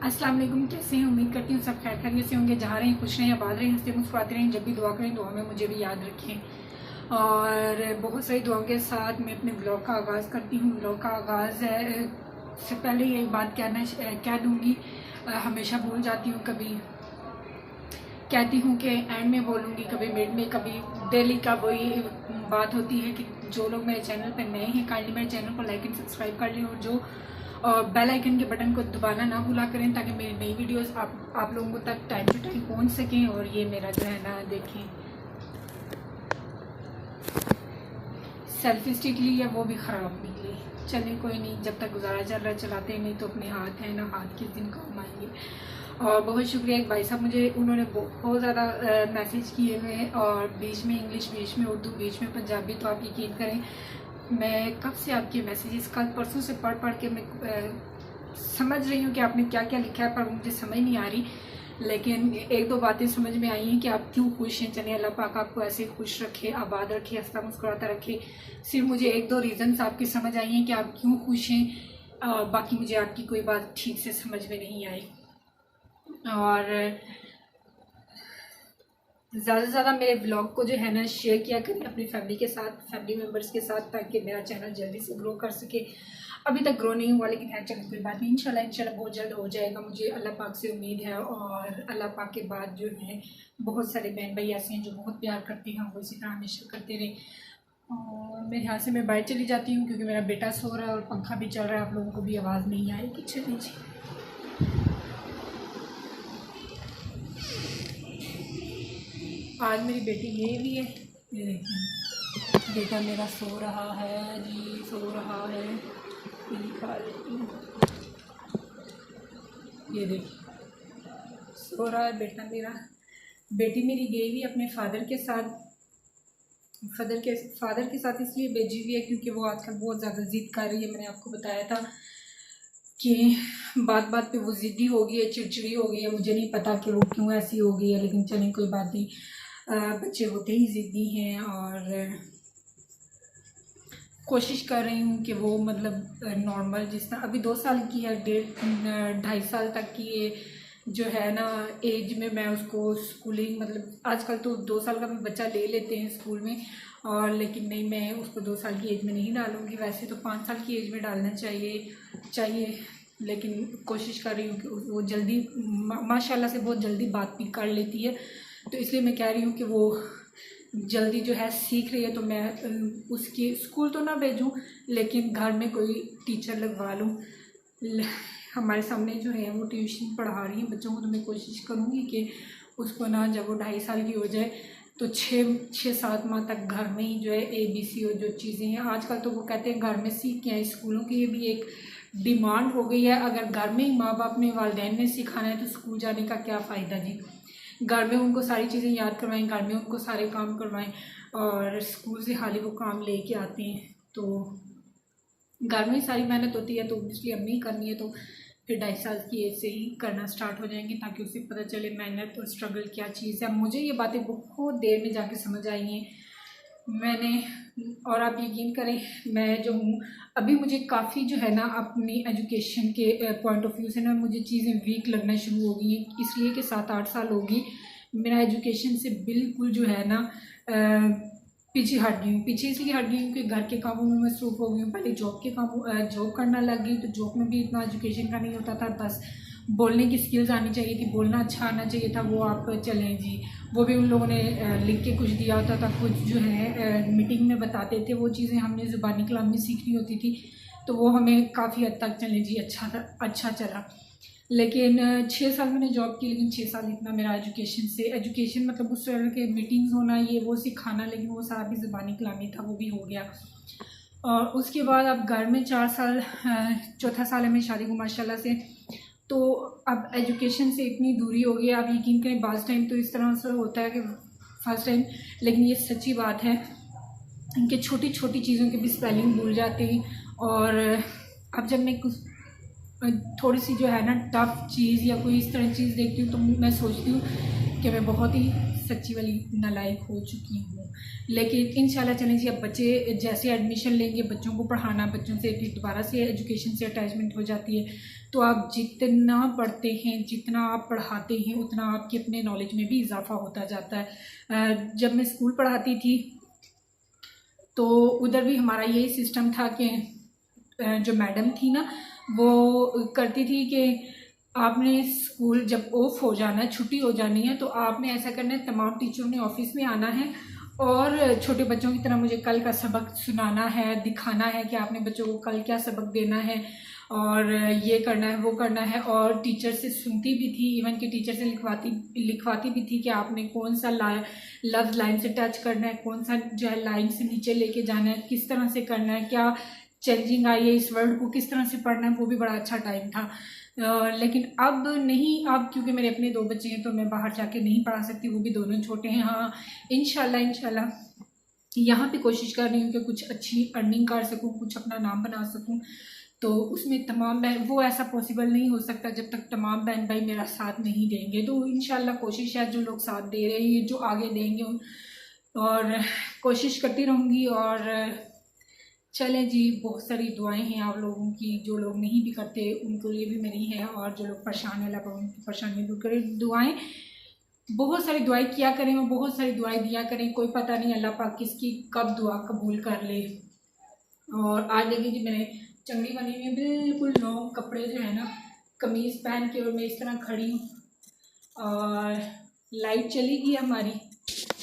अस्सलाम वालेकुम। कैसे हैं? उम्मीद करती हूँ सब खैर खैरियत से होंगे। जहाँ रहें खुश रहें, आबाद रहें, हंसते मुस्कुराते रहें। जब भी दुआ करें दुआ में मुझे भी याद रखें। और बहुत सारी दुआओं के साथ मैं अपने ब्लॉग का आगाज़ करती हूँ। ब्लॉग का आगाज़ से पहले ये बात कह दूँगी, हमेशा भूल जाती हूँ। कभी कहती हूँ कि एंड में बोलूँगी, कभी मिड में, कभी डेली का वही बात होती है कि जो लोग मेरे चैनल पर नए हैं काइंडली मेरे चैनल को लाइक एंड सब्सक्राइब कर लें, और जो बेल आइकन के बटन को दबाना ना भूला करें, ताकि मेरी नई वीडियोस आप लोगों तक टाइम टू टाइम पहुंच सकें। और ये मेरा जो है ना, देखें, सेल्फी स्टिक ली है, वो भी ख़राब निकली। चलें कोई नहीं, जब तक गुजारा चल रहा है चलाते, नहीं तो अपने हाथ हैं ना, हाथ किस दिन काम आएंगे। और बहुत शुक्रिया एक भाई साहब, मुझे उन्होंने बहुत ज़्यादा मैसेज किए हुए हैं, और बीच में इंग्लिश, बीच में उर्दू, बीच में पंजाबी। तो आप यकीन करें, मैं कब से आपके मैसेजेस कल परसों से पढ़ के मैं समझ रही हूँ कि आपने क्या क्या लिखा है, पर मुझे समझ नहीं आ रही। लेकिन एक दो बातें समझ में आई हैं कि आप क्यों खुश हैं। चलिए, अल्लाह पाक आपको ऐसे खुश रखे, आबाद रखे, हंसता मुस्कुराता रखे। सिर्फ मुझे एक दो रीज़न्स आपकी समझ आई हैं कि आप क्यों खुश हैं। बाकी मुझे आपकी कोई बात ठीक से समझ में नहीं आई। और ज़्यादा से ज़्यादा मेरे ब्लॉग को जो है ना शेयर किया करें अपनी फैमिली के साथ, फैमिली मेम्बर्स के साथ, ताकि मेरा चैनल जल्दी से ग्रो कर सके। अभी तक ग्रो नहीं हुआ, लेकिन है, चलो कोई बात नहीं, इंशाल्लाह बहुत जल्द हो जाएगा। मुझे अल्लाह पाक से उम्मीद है। और अल्लाह पाक के बाद जो है बहुत सारे बहन भाई ऐसे हैं जो बहुत प्यार करते हैं, वो इसी तरह हमेशा करते रहे। और मेरे यहाँ से मैं बाहर चली जाती हूँ क्योंकि मेरा बेटा सो रहा है और पंखा भी चल रहा है, आप लोगों को भी आवाज़ नहीं आएगी। चलिए जी, आज मेरी बेटी ये भी है, ये देखिए, बेटा मेरा सो रहा है जी, सो रहा है। ये खा लेती हूँ, ये देखिए सो रहा है बेटा मेरा। बेटी मेरी गई हुई अपने फादर के साथ, फादर के साथ इसलिए भेजी हुई है क्योंकि वो आजकल बहुत ज़्यादा ज़िद कर रही है। मैंने आपको बताया था कि बात बात पे वो ज़िद्दी हो गई है, चिड़चिड़ी हो गई है। मुझे नहीं पता कि वो क्यों ऐसी हो गई है, लेकिन चलें कोई बात नहीं, बच्चे होते ही ज़िद्दी हैं। और कोशिश कर रही हूँ कि वो मतलब नॉर्मल, जिस तरह अभी 2 साल की है, 1.5 साल तक की ये जो है ना एज में मैं उसको स्कूलिंग, मतलब आजकल तो 2 साल का भी बच्चा ले लेते हैं स्कूल में, और लेकिन नहीं, मैं उसको 2 साल की एज में नहीं डालूँगी। वैसे तो 5 साल की एज में डालना चाहिए, लेकिन कोशिश कर रही हूँ कि वो जल्दी, माशाल्लाह से बहुत जल्दी बात भी कर लेती है। तो इसलिए मैं कह रही हूँ कि वो जल्दी जो है सीख रही है, तो मैं उसकी स्कूल तो ना भेजूं, लेकिन घर में कोई टीचर लगवा लूँ। हमारे सामने जो है वो ट्यूशन पढ़ा रही हैं बच्चों को, तो मैं कोशिश करूँगी कि उसको ना, जब वो 2.5 साल की हो जाए तो 6-7 माह तक घर में ही जो है ABC और जो चीज़ें हैं आजकल तो वो कहते हैं घर में सीख के आए। स्कूलों की ये भी एक डिमांड हो गई है। अगर घर में ही माँ बाप ने, वालिदैन ने सिखाना है, तो स्कूल जाने का क्या फ़ायदा जी। घर में उनको सारी चीज़ें याद करवाएं, घर में उनको सारे काम करवाएं, और स्कूल से हाल ही वो काम लेके आते हैं। तो घर में सारी मेहनत होती है, तो इसलिए अम्मी करनी है, तो फिर 2.5 साल की एज से ही करना स्टार्ट हो जाएंगे, ताकि उसे पता चले मेहनत और स्ट्रगल क्या चीज़ है। मुझे ये बातें बहुत देर में जाके समझ आई हैं मैंने। और आप यकीन करें, मैं जो हूँ अभी, मुझे काफ़ी जो है ना अपनी एजुकेशन के पॉइंट ऑफ व्यू से ना मुझे चीज़ें वीक लगना शुरू हो गई हैं, इसलिए कि 7-8 साल होगी मेरा एजुकेशन से बिल्कुल जो है ना पीछे हट गई हूँ। पीछे इसलिए हट गई हूँ कि घर के कामों में मसरूफ़ हो गई हूँ। पहले जॉब करना लग गई, तो जॉब में भी इतना एजुकेशन का नहीं होता था। बस बोलने की स्किल्स आनी चाहिए थी, बोलना अच्छा आना चाहिए था। वो आप चलें जी, वो भी उन लोगों ने लिख के कुछ दिया होता था, कुछ जो है मीटिंग में बताते थे। वो चीज़ें हमने ज़ुबानी कलाम में सीखनी होती थी, तो वो हमें काफ़ी हद तक चलें जी अच्छा चला। लेकिन 6 साल मैंने जॉब की, लेकिन 6 साल इतना मेरा एजुकेशन मतलब उस तरह के मीटिंग्स होना, ये वो सिखाना, लेकिन वो सारा भी ज़बानी कलामी था, वो भी हो गया। और उसके बाद अब घर में 4 साल, चौथा साल है मेरी शादी को माशाल्लाह से। तो अब एजुकेशन से इतनी दूरी हो गई है। आप यकीन करें, बाज़ टाइम तो इस तरह से होता है कि फर्स्ट टाइम, लेकिन ये सच्ची बात है, इनके छोटी छोटी चीज़ों के भी स्पेलिंग भूल जाते हैं। और अब जब मैं कुछ थोड़ी सी जो है ना टफ़ चीज़ या कोई इस तरह चीज़ देखती हूँ, तो मैं सोचती हूँ कि मैं बहुत ही सच्ची वाली नालायक हो चुकी हूँ। लेकिन इंशाल्लाह चलें जी, अब बच्चे जैसे एडमिशन लेंगे, बच्चों को पढ़ाना, बच्चों से फिर दोबारा से एजुकेशन से अटैचमेंट हो जाती है। तो आप जितना पढ़ते हैं, जितना आप पढ़ाते हैं, उतना आपके अपने नॉलेज में भी इजाफा होता जाता है। जब मैं स्कूल पढ़ाती थी तो उधर भी हमारा यही सिस्टम था कि जो मैडम थी ना, वो करती थी कि आपने स्कूल जब ऑफ हो जाना है, छुट्टी हो जानी है, तो आपने ऐसा करना है, तमाम टीचरों ने ऑफिस में आना है और छोटे बच्चों की तरह मुझे कल का सबक सुनाना है, दिखाना है कि आपने बच्चों को कल क्या सबक देना है और ये करना है, वो करना है। और टीचर से सुनती भी थी, इवन कि टीचर से लिखवाती भी थी कि आपने कौन सा लफ्ज़ लाइन से टच करना है, कौन सा जो है लाइन से नीचे लेके जाना है, किस तरह से करना है, क्या चेंजिंग आई है, इस वर्ड को किस तरह से पढ़ना है। वो भी बड़ा अच्छा टाइम था। लेकिन अब नहीं, अब क्योंकि मेरे अपने 2 बच्चे हैं तो मैं बाहर जाके नहीं पढ़ा सकती, वो भी दोनों छोटे हैं। हाँ, इंशाल्लाह यहाँ पे कोशिश कर रही हूँ कि कुछ अच्छी अर्निंग कर सकूँ, कुछ अपना नाम बना सकूँ। तो उसमें तमाम बहन, वो ऐसा पॉसिबल नहीं हो सकता जब तक तमाम बहन भाई मेरा साथ नहीं देंगे। तो इंशाल्लाह कोशिश है, जो लोग साथ दे रहे हैं, जो आगे देंगे, और कोशिश करती रहूँगी। और चलें जी, बहुत सारी दुआएं हैं आप लोगों की, जो लोग नहीं भी करते उनके लिए भी मेरी है, और जो लोग परेशान है, अल्लाह पाक उनकी परेशानी दूर करे। दुआएं, बहुत सारी दुआएं किया करें और बहुत सारी दुआएं दिया करें, कोई पता नहीं अल्लाह पाक किसकी कब दुआ कबूल कर ले। और आज देखिए जी, मैंने चंगी बनी हुई है, बिल्कुल लॉन्ग कपड़े जो है ना, कमीज़ पहन के, और मैं इस तरह खड़ी हूँ। और लाइट चली गई हमारी,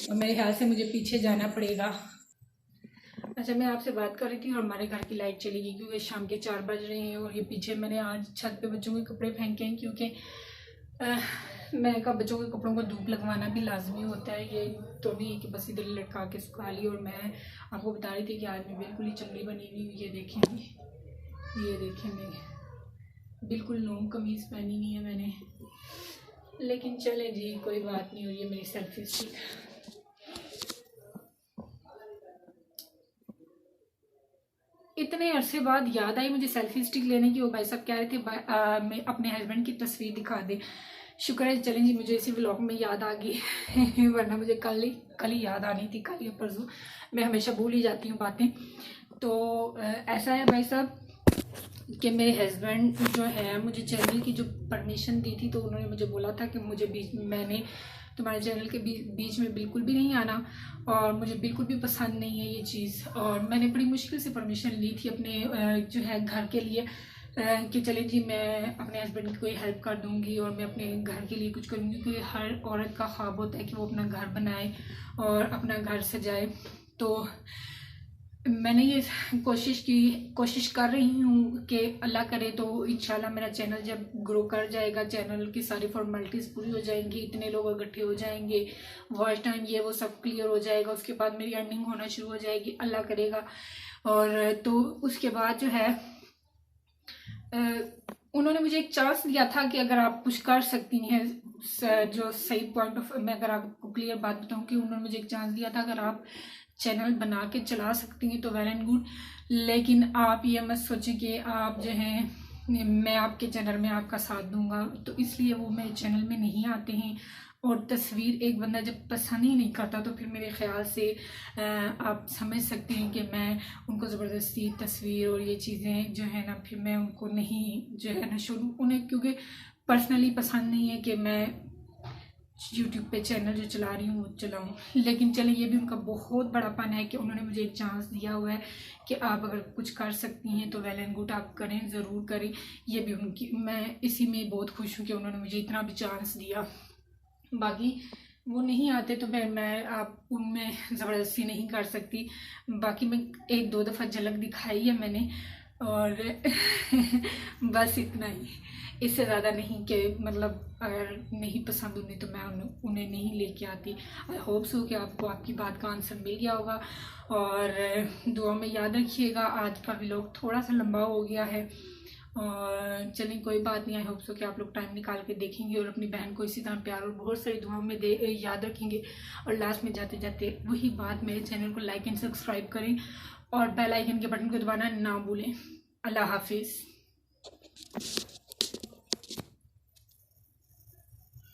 और मेरे ख्याल से मुझे पीछे जाना पड़ेगा। अच्छा, मैं आपसे बात कर रही थी और हमारे घर की लाइट चली गई क्योंकि शाम के 4 बज रहे हैं। और ये पीछे मैंने आज छत पे बच्चों के कपड़े फेंके हैं, क्योंकि मैंने कहा बच्चों के कपड़ों को धूप लगवाना भी लाजमी होता है। ये तो नहीं है कि बस इधर लटका के सुखा ली। और मैं आपको बता रही थी कि आज मैं बिल्कुल ही चंगी बनी हुई। ये देखें मैं बिल्कुल लॉन्ग कमीज़ पहनी हुई है मैंने। लेकिन चले जी, कोई बात नहीं। और ये मेरी सेल्फी स्टिक, इतने अरसे बाद याद आई मुझे सेल्फी स्टिक लेने की। वो भाई साहब कह रहे थे मैं अपने हस्बैंड की तस्वीर दिखा दे। शुक्र है चलें जी, मुझे इसी व्लॉग में याद आ गई वरना मुझे कल ही याद आनी थी, कल या परसों। मैं हमेशा भूल ही जाती हूँ बातें। तो ऐसा है भाई साहब कि मेरे हस्बैंड जो है, मुझे चैनल की जो परमिशन दी थी, तो उन्होंने मुझे बोला था कि मुझे मैंने तुम्हारे चैनल के बीच में बिल्कुल भी नहीं आना, और मुझे बिल्कुल भी पसंद नहीं है ये चीज़। और मैंने बड़ी मुश्किल से परमिशन ली थी अपने जो है घर के लिए, कि चले जी मैं अपने हस्बैंड की कोई हेल्प कर दूंगी और मैं अपने घर के लिए कुछ करूँगी, क्योंकि हर औरत का ख्वाब होता है कि वो अपना घर बनाए और अपना घर सजाए। तो मैंने ये कोशिश कर रही हूँ कि अल्लाह करे तो इंशाल्लाह मेरा चैनल जब ग्रो कर जाएगा, चैनल की सारी फॉर्मेलिटीज़ पूरी हो जाएंगी, इतने लोग इकट्ठे हो जाएंगे, वॉच टाइम ये वो सब क्लियर हो जाएगा, उसके बाद मेरी अर्निंग होना शुरू हो जाएगी, अल्लाह करेगा। और तो उसके बाद जो है उन्होंने मुझे एक चांस दिया था कि अगर आप कुछ कर सकती हैं, जो सही पॉइंट ऑफ, मैं अगर आपको क्लियर बात बताऊँ कि उन्होंने मुझे एक चांस दिया था, अगर आप चैनल बना के चला सकती हैं तो वेल एंड गुड। लेकिन आप ये मत सोचें कि आप जो हैं मैं आपके चैनल में आपका साथ दूंगा, तो इसलिए वो मेरे चैनल में नहीं आते हैं। और तस्वीर एक बंदा जब पसंद ही नहीं करता तो फिर मेरे ख्याल से आप समझ सकते हैं कि मैं उनको ज़बरदस्ती तस्वीर और ये चीज़ें जो है ना, फिर मैं उनको नहीं जो है ना शुरू उन्हें, क्योंकि पर्सनली पसंद नहीं है कि मैं यूट्यूब पे चैनल जो चला रही हूँ वो चलाऊँ। लेकिन चले, ये भी उनका बहुत बड़ापन है कि उन्होंने मुझे एक चांस दिया हुआ है कि आप अगर कुछ कर सकती हैं तो वेल एंड गुड, आप करें, ज़रूर करें। ये भी उनकी, मैं इसी में बहुत खुश हूँ कि उन्होंने मुझे इतना भी चांस दिया। बाकी वो नहीं आते तो मैं आप उनमें ज़बरदस्ती नहीं कर सकती। बाकी मैं 1-2 दफ़ा झलक दिखाई है मैंने, और बस इतना ही, इससे ज़्यादा नहीं कि मतलब अगर नहीं पसंद उन्हें तो मैं उन्हें नहीं लेके आती। आई होप सो कि आपको आपकी बात का आंसर मिल गया होगा। और दुआ में याद रखिएगा। आज का व्लॉग थोड़ा सा लंबा हो गया है, और चलिए कोई बात नहीं। आई होप सो कि आप लोग टाइम निकाल के देखेंगे और अपनी बहन को इसी तरह प्यार और बहुत सारी दुआओं में याद रखेंगे। और लास्ट में जाते जाते वही बात, मेरे चैनल को लाइक एंड सब्सक्राइब करें और बेल आइकन के बटन को दबाना ना भूलें। अल्लाह हाफिज़।